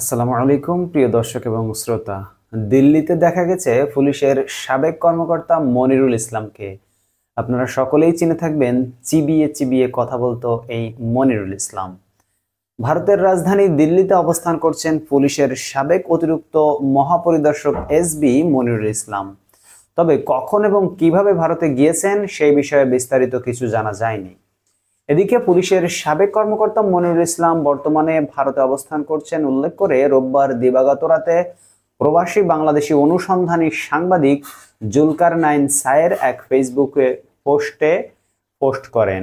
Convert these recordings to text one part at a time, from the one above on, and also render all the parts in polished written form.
আসসালামু আলাইকুম প্রিয় দর্শক এবং শ্রোতা। দিল্লিতে দেখা গেছে পুলিশের সাবেক কর্মকর্তা মনিরুল ইসলামকে। আপনারা সকলেই চিনে থাকবেন, চিবিয়ে চিবিয়ে কথা বলতো এই মনিরুল ইসলাম। ভারতের রাজধানী দিল্লিতে অবস্থান করছেন পুলিশের সাবেক অতিরিক্ত মহাপরিদর্শক এসবি মনিরুল ইসলাম। তবে কখন এবং কিভাবে ভারতে গিয়েছেন সেই বিষয়ে বিস্তারিত কিছু জানা যায়নি। এদিকে পুলিশের সাবেক কর্মকর্তা মনিরুল ইসলাম বর্তমানে ভারতে অবস্থান করছেন উল্লেখ করে রোববার দিবাগত রাতে প্রবাসী বাংলাদেশি অনুসন্ধানী সাংবাদিক জুলকারনাইন সায়ের এক ফেসবুকে পোস্ট করেন।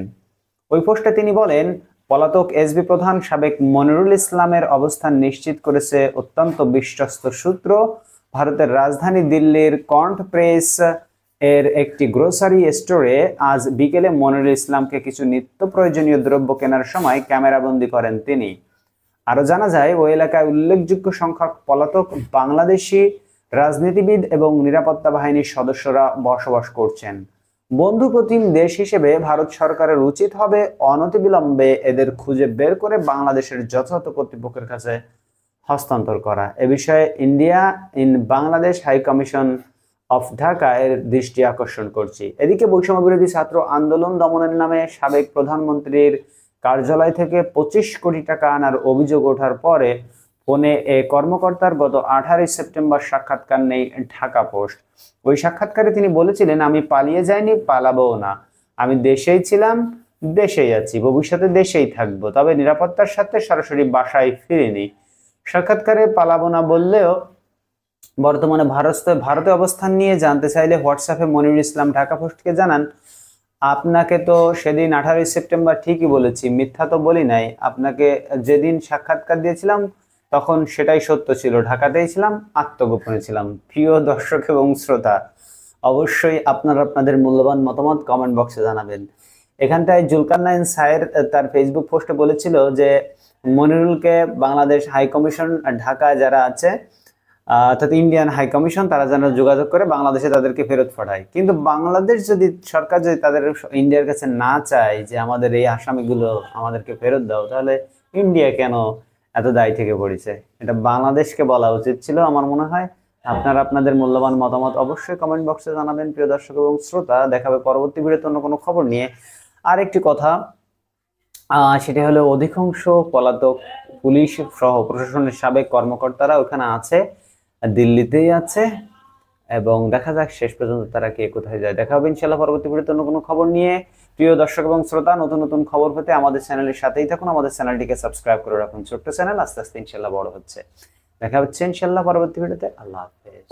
ওই পোস্টে তিনি বলেন, পলাতক এসবি প্রধান সাবেক মনিরুল ইসলামের অবস্থান নিশ্চিত করেছে অত্যন্ত বিশ্বস্ত সূত্র। ভারতের রাজধানী দিল্লির কন্ট প্রেস এর একটি গ্রোসারি স্টোরে আজ বিকেলে মনিরুল ইসলামকে কিছু নিত্য প্রয়োজনীয় দ্রব্য কেনার সময় ক্যামেরাবন্দি করেন তিনি। আরো জানা যায়, ওই এলাকায় উল্লেখযোগ্য সংখ্যক পলাতক বাংলাদেশি রাজনীতিবিদ এবং নিরাপত্তা বাহিনীর সদস্যরা বসবাস করছেন। বন্ধুপ্রতিম দেশ হিসেবে ভারত সরকারের উচিত হবে অনতিবিলম্বে এদের খুঁজে বের করে বাংলাদেশের যথাযথ কর্তৃপক্ষের কাছে হস্তান্তর করা। এ বিষয়ে India in Bangladesh high commission of Dhaka এর দৃষ্টি আকর্ষণ করছি। এদিকে বৈষম্য বিরোধী ছাত্র আন্দোলন দমনের নামে সাবেক প্রধানমন্ত্রীর কার্যালয় থেকে 25 কোটি টাকা আনার অভিযোগ ওঠার পরে ফোনে এ কর্মকর্তার গত 18 সেপ্টেম্বর সাক্ষাৎকার নেই ঢাকা পোস্ট। ওই সাক্ষাৎকারে তিনি বলেছিলেন, আমি পালিয়ে যাইনি, পালাবও না, আমি দেশেই ছিলাম, দেশেই আছি, ভবিষ্যতে দেশেই থাকবো, তবে নিরাপত্তার সাথে সরাসরি বাসায় ফিরিনি। সাক্ষাৎকারে পালাবো না বললেও বর্তমানে ভারতে অবস্থান নিয়ে জানতে চাইলে হোয়াটসঅ্যাপে মনিরুল ইসলাম ঢাকা পোস্টকে জানান, আপনাকে তো সেদিন 18 সেপ্টেম্বর ঠিকই বলেছি, মিথ্যা তো বলি নাই। আপনাকে যেদিন সাক্ষাৎকার দিয়েছিলাম তখন সেটাই সত্য ছিল, ঢাকাতেই ছিলাম, আত্মগোপনে ছিলাম। প্রিয় দর্শক এবং শ্রোতা, অবশ্যই আপনারা আপনাদের মূল্যবান মতামত কমেন্ট বক্সে জানাবেন। এখানটায় জুলকারনাইন সায়ের তার ফেসবুক পোস্টে বলেছিল যে মনিরুলকে বাংলাদেশ হাই কমিশন ঢাকায় যারা আছে অর্থাৎ ইন্ডিয়ান হাই কমিশন, তারা যেন যোগাযোগ করে বাংলাদেশে তাদেরকে ফেরত পাঠায়। কিন্তু বাংলাদেশ যদি সরকার যদি তাদের ইন্ডিয়ার কাছে না চায় যে আমাদের এই আসামিগুলো আমাদেরকে ফেরত দাও, তাহলে ইন্ডিয়া কেন এত দায়ী থেকে পড়েছে? এটা বাংলাদেশকে বলা উচিত ছিল আমার মনে হয়। আপনারা আপনাদের মূল্যবান মতামত অবশ্যই কমেন্ট বক্সে জানাবেন। প্রিয় দর্শক এবং শ্রোতা, দেখা হবে পরবর্তী ভিডিওতে অন্য কোনো খবর নিয়ে। আর একটি কথা, সেটি হলো অধিকাংশ পলাতক পুলিশ সহ প্রশাসনের সাবেক কর্মকর্তারা ওখানে আছে, দিল্লিতেই আছে, এবং দেখা যাক শেষ পর্যন্ত তারা কে কোথায় যায়। দেখা হবে ইনশাআল্লাহ পরবর্তী ভিডিওতে অন্য কোনো খবর নিয়ে। প্রিয় দর্শক এবং শ্রোতা, নতুন নতুন খবর পেতে আমাদের চ্যানেলের সাথেই থাকুন, আমাদের চ্যানেলটিকে সাবস্ক্রাইব করে রাখুন। ছোট্ট চ্যানেল, আস্তে আস্তে ইনশাআল্লাহ বড় হচ্ছে। দেখা হচ্ছে ইনশাআল্লাহ পরবর্তী ভিডিওতে। আল্লাহ হাফেজ।